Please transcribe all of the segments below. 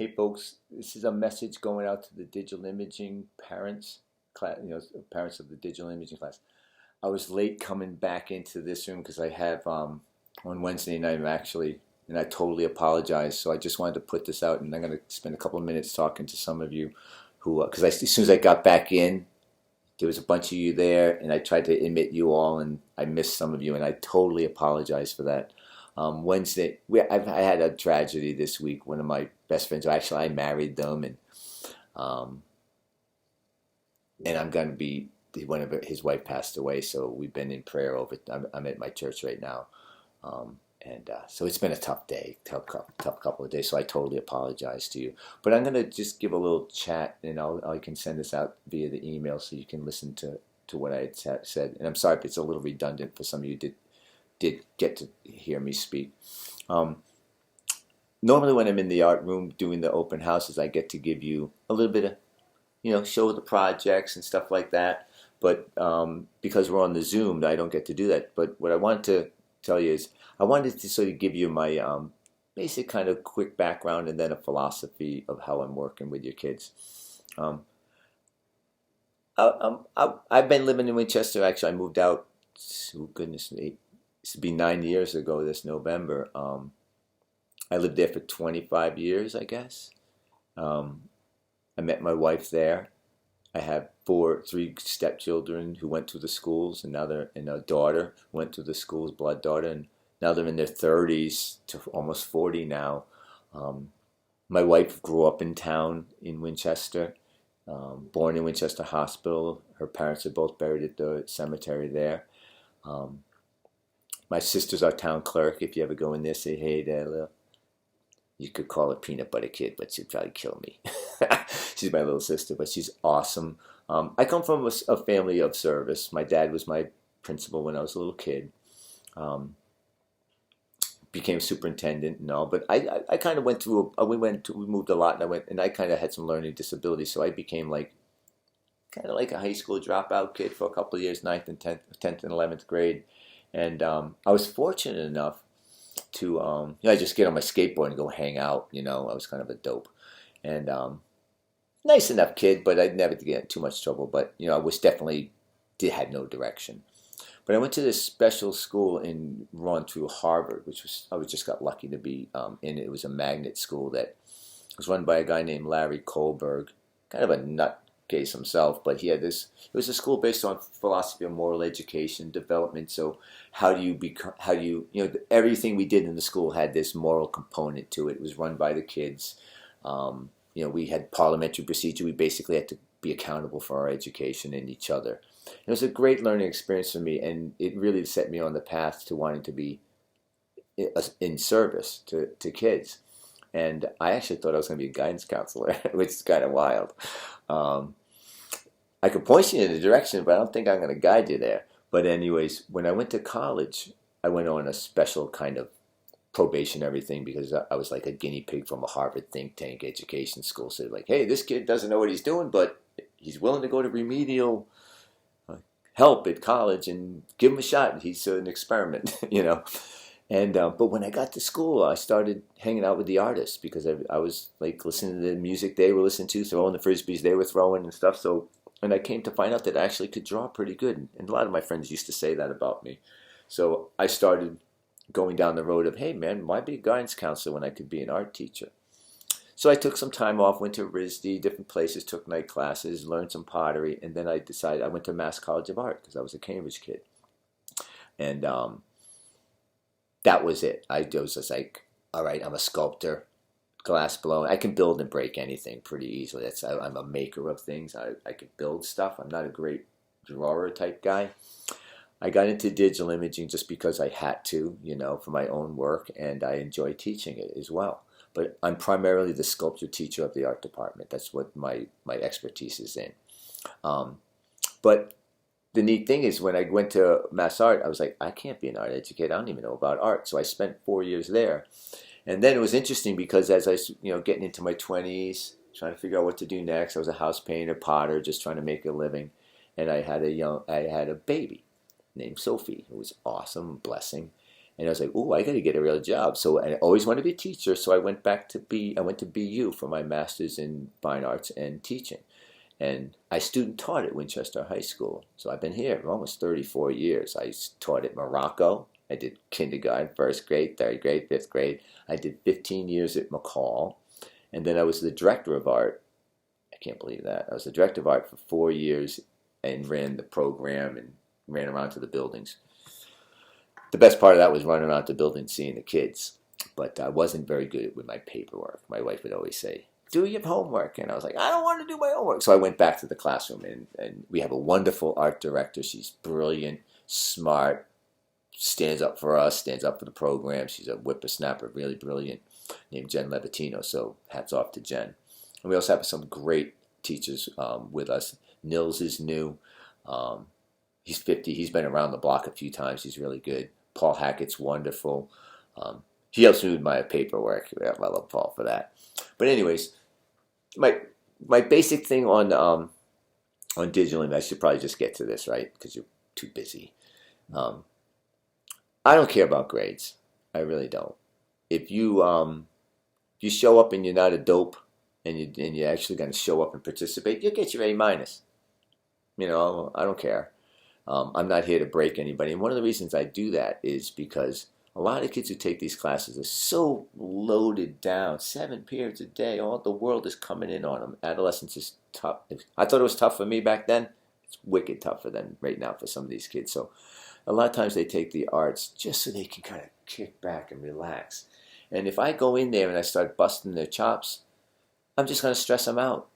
Hey folks, this is a message going out to the digital imaging parents, class, parents of the digital imaging class. I was late coming back into this room because I have on Wednesday night actually, and I totally apologize. So I just wanted to put this out, and I'm going to spend a couple of minutes talking to some of you who, because as soon as I got back in, there was a bunch of you there, and I tried to admit you all, and I missed some of you, and I totally apologize for that. Wednesday, I had a tragedy this week. One of my best friends, actually, I married them, um, and I'm going to be his wife passed away, so we've been in prayer over. I'm at my church right now, and so it's been a tough day, tough couple of days. So I totally apologize to you, but I'm going to just give a little chat, and I can send this out via the email so you can listen to what I had said. And I'm sorry if it's a little redundant for some of you did get to hear me speak. Normally when I'm in the art room doing the open houses, I get to give you a little bit of, show the projects and stuff like that. But because we're on the Zoom, I don't get to do that. But what I wanted to tell you is I wanted to sort of give you my basic kind of quick background and then a philosophy of how I'm working with your kids. I've been living in Winchester. Actually, I moved out, goodness me, this will be 9 years ago this November. I lived there for 25 years, I guess. I met my wife there. I have three stepchildren who went to the schools, and a daughter went to the schools, blood daughter, and now they're in their 30s to almost 40 now. My wife grew up in town in Winchester, born in Winchester Hospital. Her parents are both buried at the cemetery there. My sister's our town clerk. If you ever go in there, say hey there. You could call her Peanut Butter Kid, but she'd probably kill me. She's my little sister, but she's awesome. I come from a family of service. My dad was my principal when I was a little kid. Became superintendent and all, but I kind of went through. We moved a lot, and I kind of had some learning disabilities, so I became kind of like a high school dropout kid for a couple of years, 9th and 10th and 11th grade, and I was fortunate enough to I just get on my skateboard and go hang out. I was kind of a dope, and nice enough kid, but I'd never get in too much trouble. But I was definitely had no direction. But I went to this special school run through Harvard, I just got lucky to be in it. It was a magnet school that was run by a guy named Larry Kohlberg, kind of a nutcase himself, but it was a school based on philosophy of moral education development. So everything we did in the school had this moral component to it. It was run by the kids. We had parliamentary procedure. We basically had to be accountable for our education and each other. It was a great learning experience for me, and it really set me on the path to wanting to be in service to kids. And I actually thought I was going to be a guidance counselor, which is kind of wild. I could point you in a direction, but I don't think I'm going to guide you there. But anyways, when I went to college, I went on a special kind of probationary thing because I was like a guinea pig from a Harvard think tank education school. So like, hey, this kid doesn't know what he's doing, but he's willing to go to remedial help at college and give him a shot. He's an experiment, And but when I got to school, I started hanging out with the artists because I was like listening to the music they were listening to, throwing the frisbees they were throwing and stuff. So, and I came to find out that I actually could draw pretty good, and a lot of my friends used to say that about me. So I started going down the road of, hey man, why be a guidance counselor when I could be an art teacher? So I took some time off, went to RISD, different places, took night classes, learned some pottery, and then I decided I went to Mass College of Art because I was a Cambridge kid. And that was it. I was just like, all right, I'm a sculptor, glass blowing. I can build and break anything pretty easily. I'm a maker of things. I could build stuff. I'm not a great drawer type guy. I got into digital imaging just because I had to, for my own work, and I enjoy teaching it as well. But I'm primarily the sculpture teacher of the art department. That's what my expertise is in. But the neat thing is when I went to Mass Art, I was like, I can't be an art educator. I don't even know about art. So I spent 4 years there. And then it was interesting because as I, getting into my 20s, trying to figure out what to do next, I was a house painter, potter, just trying to make a living. And I had a baby named Sophie, who was awesome, blessing. And I was like, "Oh, I got to get a real job." So I always wanted to be a teacher. So I went to BU for my master's in fine arts and teaching. And I student taught at Winchester High School. So I've been here for almost 34 years. I taught at Morocco. I did kindergarten, first grade, third grade, fifth grade. I did 15 years at McCall. And then I was the director of art. I can't believe that. I was the director of art for 4 years and ran the program and ran around to the buildings. The best part of that was running around to the buildings seeing the kids. But I wasn't very good with my paperwork. My wife would always say, "Do your homework." And I was like, "I don't want to do my homework." So I went back to the classroom, and we have a wonderful art director. She's brilliant, smart, stands up for us, stands up for the program. She's a whippersnapper, really brilliant, named Jen Levitino. So hats off to Jen. And we also have some great teachers with us. Nils is new. He's 50. He's been around the block a few times. He's really good. Paul Hackett's wonderful. He helps me with my paperwork. I love Paul for that. But anyways, my basic thing on digital, and I should probably just get to this, right? Because you're too busy. I don't care about grades. I really don't. If you show up and you're not a dope, and you're actually going to show up and participate, you'll get your A minus. I don't care. I'm not here to break anybody. And one of the reasons I do that is because a lot of kids who take these classes are so loaded down, 7 periods a day. All the world is coming in on them. Adolescence is tough. I thought it was tough for me back then. It's wicked tough for them right now for some of these kids. So a lot of times they take the arts just so they can kind of kick back and relax. And if I go in there and I start busting their chops, I'm just going to stress them out.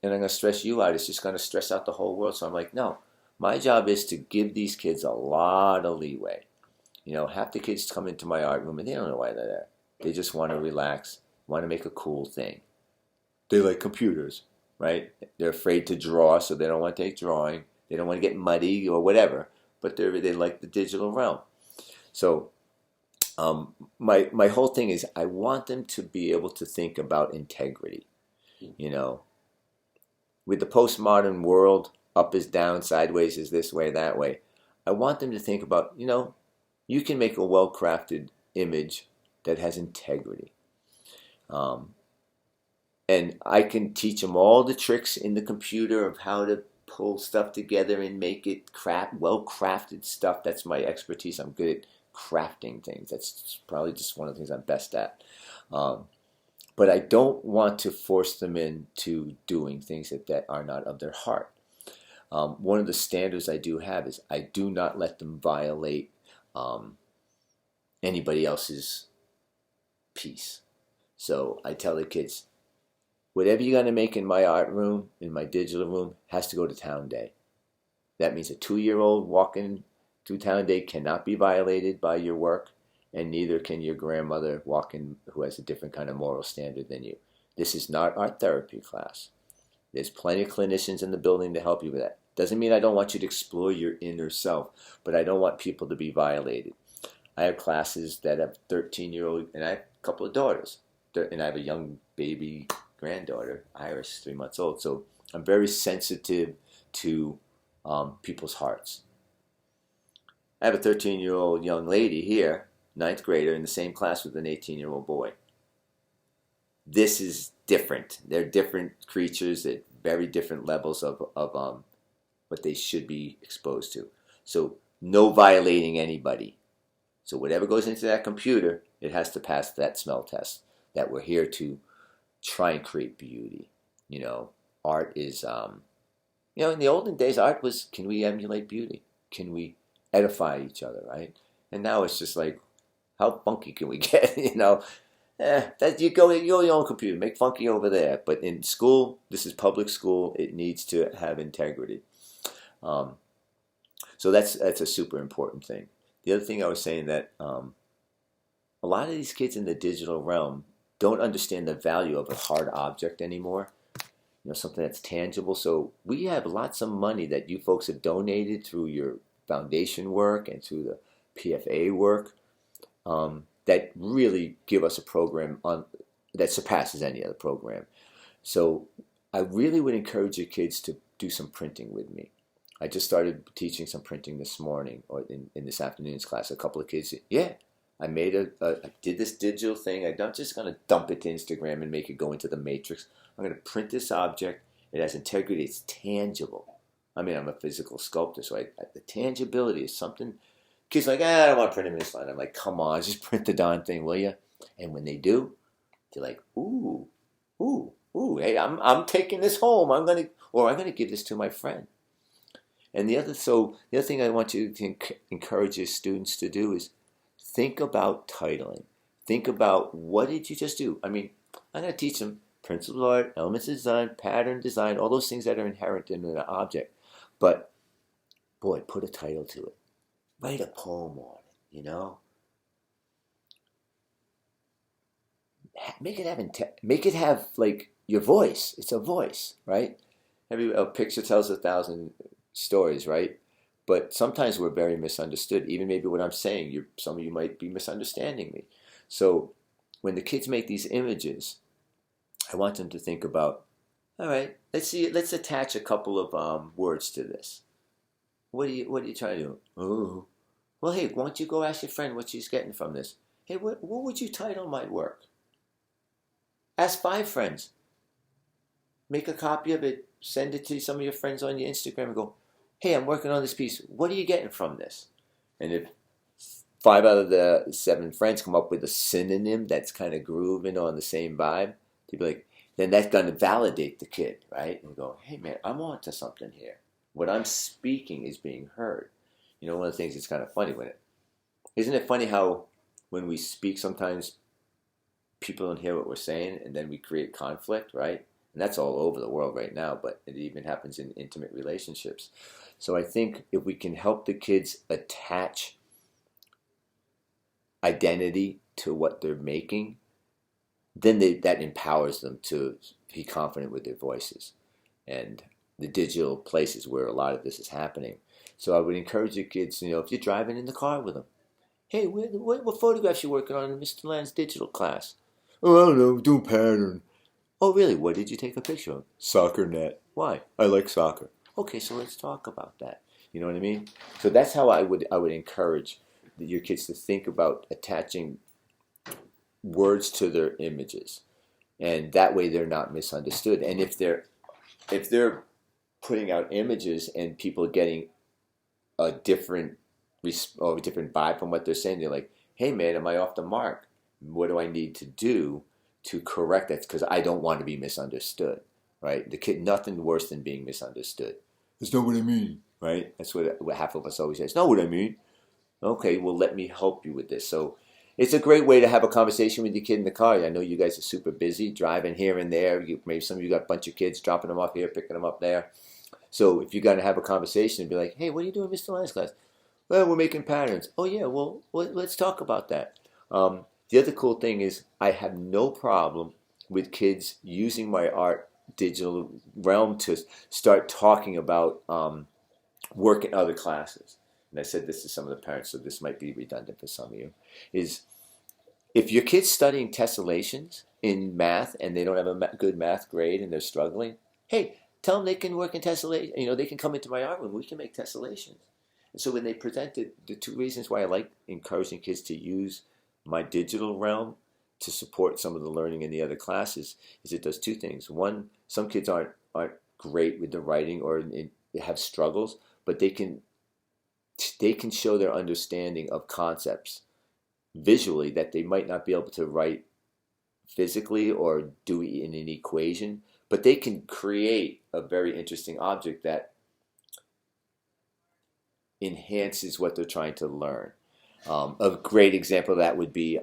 And I'm going to stress you out. It's just going to stress out the whole world. So I'm like, no. My job is to give these kids a lot of leeway. Half the kids come into my art room and they don't know why they're there. They just want to relax, want to make a cool thing. They like computers, right? They're afraid to draw, so they don't want to take drawing. They don't want to get muddy or whatever, but they like the digital realm. So my whole thing is I want them to be able to think about integrity. With the postmodern world, up is down, sideways is this way, that way. I want them to think about, you can make a well-crafted image that has integrity. And I can teach them all the tricks in the computer of how to pull stuff together and make it well-crafted stuff. That's my expertise. I'm good at crafting things. That's probably just one of the things I'm best at. But I don't want to force them into doing things that are not of their heart. One of the standards I do have is I do not let them violate anybody else's peace. So I tell the kids, whatever you're going to make in my art room, in my digital room, has to go to town day. That means a 2-year-old walking through town day cannot be violated by your work, and neither can your grandmother walk in who has a different kind of moral standard than you. This is not art therapy class. There's plenty of clinicians in the building to help you with that. Doesn't mean I don't want you to explore your inner self, but I don't want people to be violated. I have classes that have 13-year-old, and I have a couple of daughters, and I have a young baby granddaughter, Iris, 3 months old. So I'm very sensitive to people's hearts. I have a 13-year-old young lady here, 9th grader, in the same class with an 18-year-old boy. This is different. They're different creatures at very different levels of what they should be exposed to. So no violating anybody. So whatever goes into that computer, it has to pass that smell test. That we're here to try and create beauty. Art is, in the olden days, art was, can we emulate beauty? Can we edify each other, right? And now it's just like, how funky can we get? That you go your own computer, make funky over there. But in school, this is public school. It needs to have integrity. So that's a super important thing. The other thing I was saying that a lot of these kids in the digital realm don't understand the value of a hard object anymore. Something that's tangible. So we have lots of money that you folks have donated through your foundation work and through the PFA work that really give us a program that surpasses any other program. So I really would encourage your kids to do some printing with me. I just started teaching some printing this morning or in this afternoon's class. A couple of kids said, yeah, I did this digital thing. I'm not just going to dump it to Instagram and make it go into the matrix. I'm going to print this object. It has integrity. It's tangible. I mean, I'm a physical sculptor, so the tangibility is something. Kids are like, I don't want to print it in this line. I'm like, come on, just print the darn thing, will you? And when they do, they're like, ooh, ooh, ooh, hey, I'm taking this home. I'm gonna give this to my friend. And the other thing I want you to encourage your students to do is think about titling. Think about, what did you just do? I mean, I'm going to teach them principles of art, elements of design, pattern design, all those things that are inherent in an object. But, boy, put a title to it. Write a poem on it, you know? Make it have like your voice. It's a voice, right? A picture tells 1,000 stories, right? But sometimes we're very misunderstood. Even maybe what I'm saying, some of you might be misunderstanding me. So when the kids make these images, I want them to think about, all right, let's attach a couple of words to this. What are you trying to do? Oh, well, hey, why don't you go ask your friend what she's getting from this? Hey, what would you title my work? Ask 5 friends. Make a copy of it. Send it to some of your friends on your Instagram and go, hey, I'm working on this piece. What are you getting from this? And if 5 out of the 7 friends come up with a synonym that's kind of grooving on the same vibe, you'd be like, then that's going to validate the kid, right? And go, hey, man, I'm on to something here. What I'm speaking is being heard. You know, one of the things that's kind of funny isn't it funny how when we speak sometimes people don't hear what we're saying and then we create conflict, right? And that's all over the world right now, but it even happens in intimate relationships. So I think if we can help the kids attach identity to what they're making, then that empowers them to be confident with their voices. And the digital places where a lot of this is happening. So I would encourage your kids, if you're driving in the car with them, hey, what photographs you working on in Mr. Land's digital class? Oh, I don't know, doing pattern. Oh, really? What did you take a picture of? Soccer net. Why? I like soccer. Okay, so let's talk about that. You know what I mean? So that's how I would encourage your kids to think about attaching words to their images, and that way they're not misunderstood. And if they're putting out images and people getting a different vibe from what they're saying, they're like, hey man, am I off the mark? What do I need to do to correct that? Because I don't want to be misunderstood, right? The kid, nothing worse than being misunderstood. That's not what I mean, right? That's what half of us always say. It's not what I mean. Okay, well, let me help you with this. So it's a great way to have a conversation with your kid in the car. I know you guys are super busy driving here and there. Maybe some of you got a bunch of kids, dropping them off here, picking them up there. So if you're going to have a conversation and be like, hey, what are you doing in Mr. Lyons' class? Well, we're making patterns. Oh, yeah, well, let's talk about that. The other cool thing is I have no problem with kids using my art digital realm to start talking about work in other classes. And I said this to some of the parents, so this might be redundant for some of you, is if your kid's studying tessellations in math and they don't have a good math grade and they're struggling, hey, tell them they can work in tessellation. They can come into my art room. We can make tessellations. And so when they presented the 2 reasons why I like encouraging kids to use my digital realm to support some of the learning in the other classes is it does 2 things. One, some kids aren't great with the writing or they have struggles, but they can show their understanding of concepts visually that they might not be able to write physically or do in an equation, but they can create a very interesting object that enhances what they're trying to learn. A great example of that would be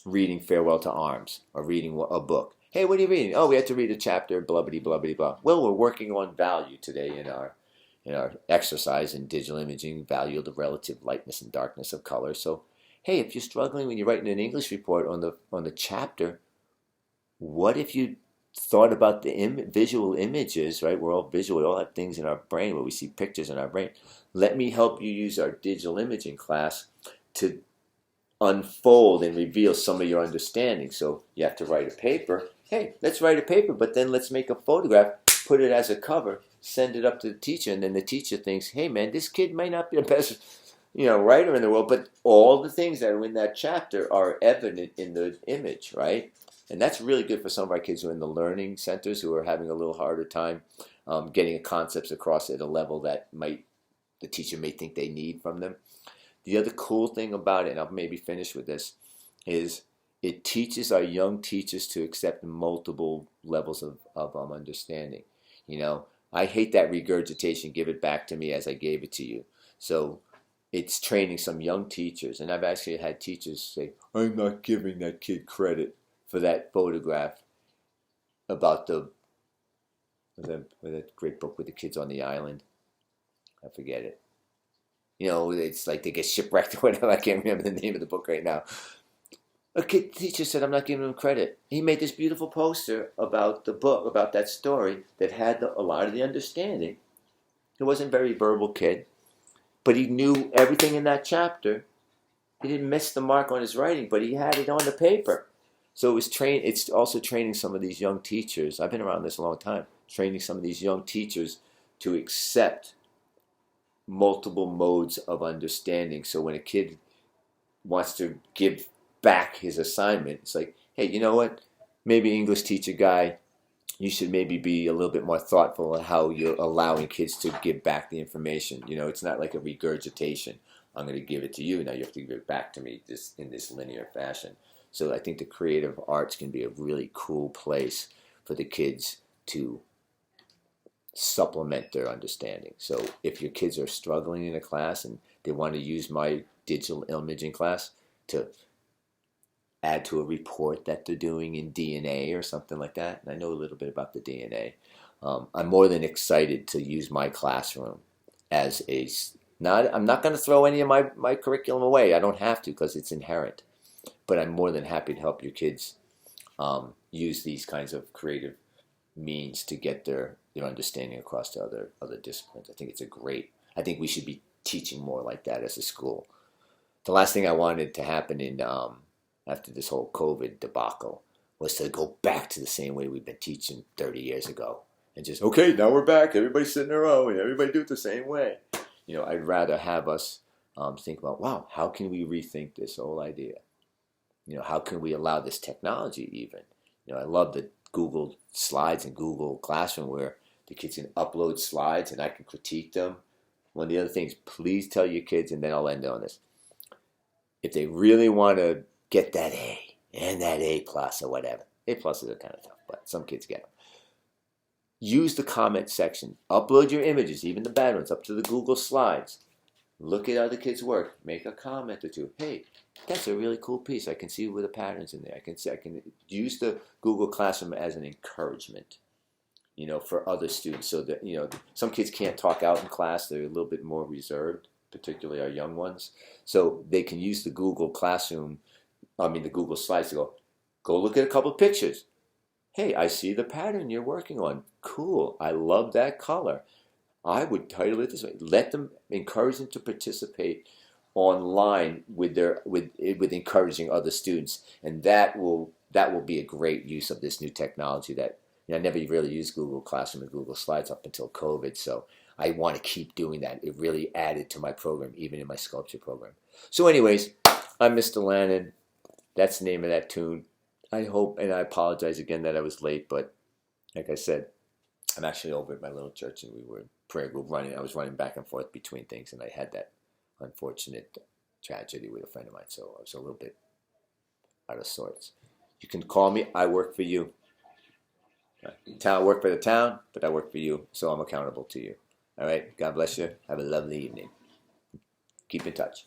reading Farewell to Arms or reading a book. Hey, what are you reading? Oh, we have to read a chapter, blah, blah, blah, blah, blah. Well, we're working on value today in our exercise in digital imaging, value of the relative lightness and darkness of color. So, hey, if you're struggling when you're writing an English report on the chapter, what if you thought about the visual images, right? We're all visual. We all have things in our brain where we see pictures in our brain. Let me help you use our digital imaging class to unfold and reveal some of your understanding. So you have to write a paper. Hey, let's write a paper, but then let's make a photograph, put it as a cover, send it up to the teacher, and then the teacher thinks, hey man, this kid might not be the best writer in the world, but all the things that are in that chapter are evident in the image, right? And that's really good for some of our kids who are in the learning centers who are having a little harder time getting concepts across at a level that the teacher may think they need from them. The other cool thing about it, and I'll maybe finish with this, is it teaches our young teachers to accept multiple levels of understanding. I hate that regurgitation, give it back to me as I gave it to you. So it's training some young teachers, and I've actually had teachers say, I'm not giving that kid credit for that photograph about that great book with the kids on the island. I forget it. It's like they get shipwrecked or whatever. I can't remember the name of the book right now. A teacher said, I'm not giving him credit. He made this beautiful poster about the book, about that story that had a lot of the understanding. He wasn't a very verbal kid, but he knew everything in that chapter. He didn't miss the mark on his writing, but he had it on the paper. So it's also training some of these young teachers. I've been around this a long time. Training some of these young teachers to accept multiple modes of understanding. So when a kid wants to give back his assignment, it's like, hey, you know what? Maybe English teacher guy, you should maybe be a little bit more thoughtful in how you're allowing kids to give back the information. It's not like a regurgitation. I'm going to give it to you. Now you have to give it back to me in this linear fashion. So I think the creative arts can be a really cool place for the kids to supplement their understanding. So if your kids are struggling in a class and they want to use my digital imaging class to add to a report that they're doing in DNA or something like that, and I know a little bit about the DNA, I'm more than excited to use my classroom as I'm not going to throw any of my curriculum away. I don't have to because it's inherent. But I'm more than happy to help your kids use these kinds of creative means to get their understanding across to other disciplines. I think we should be teaching more like that as a school. The last thing I wanted to happen after this whole COVID debacle was to go back to the same way we've been teaching 30 years ago. And just, okay, now we're back. Everybody sit in a row and everybody do it the same way. I'd rather have us think about, wow, how can we rethink this whole idea? How can we allow this technology even? I love the Google Slides and Google Classroom where the kids can upload slides and I can critique them. One of the other things, please tell your kids, and then I'll end on this. If they really want to get that A and that A plus or whatever, A pluses are kind of tough, but some kids get them. Use the comment section. Upload your images, even the bad ones, up to the Google Slides. Look at other kids' work. Make a comment or two. Hey, that's a really cool piece. I can see where the patterns in there. I can use the Google Classroom as an encouragement, for other students. So that, some kids can't talk out in class. They're a little bit more reserved, particularly our young ones. So they can use the Google Classroom, the Google Slides to go look at a couple of pictures. Hey, I see the pattern you're working on. Cool. I love that color. I would title it this way. Encourage them to participate online with encouraging other students, and that will be a great use of this new technology that I never really used Google Classroom and Google Slides up until COVID, so I want to keep doing that. It really added to my program, even in my sculpture program. So anyways, I'm Mr. Lannon. That's the name of that tune. I hope, and I apologize again that I was late, but like I said, I'm actually over at my little church and we were in prayer group running. I was running back and forth between things and I had that unfortunate tragedy with a friend of mine, so I was a little bit out of sorts. You can call me. I work for you. I work for the town, but I work for you, so I'm accountable to you. All right? God bless you. Have a lovely evening. Keep in touch.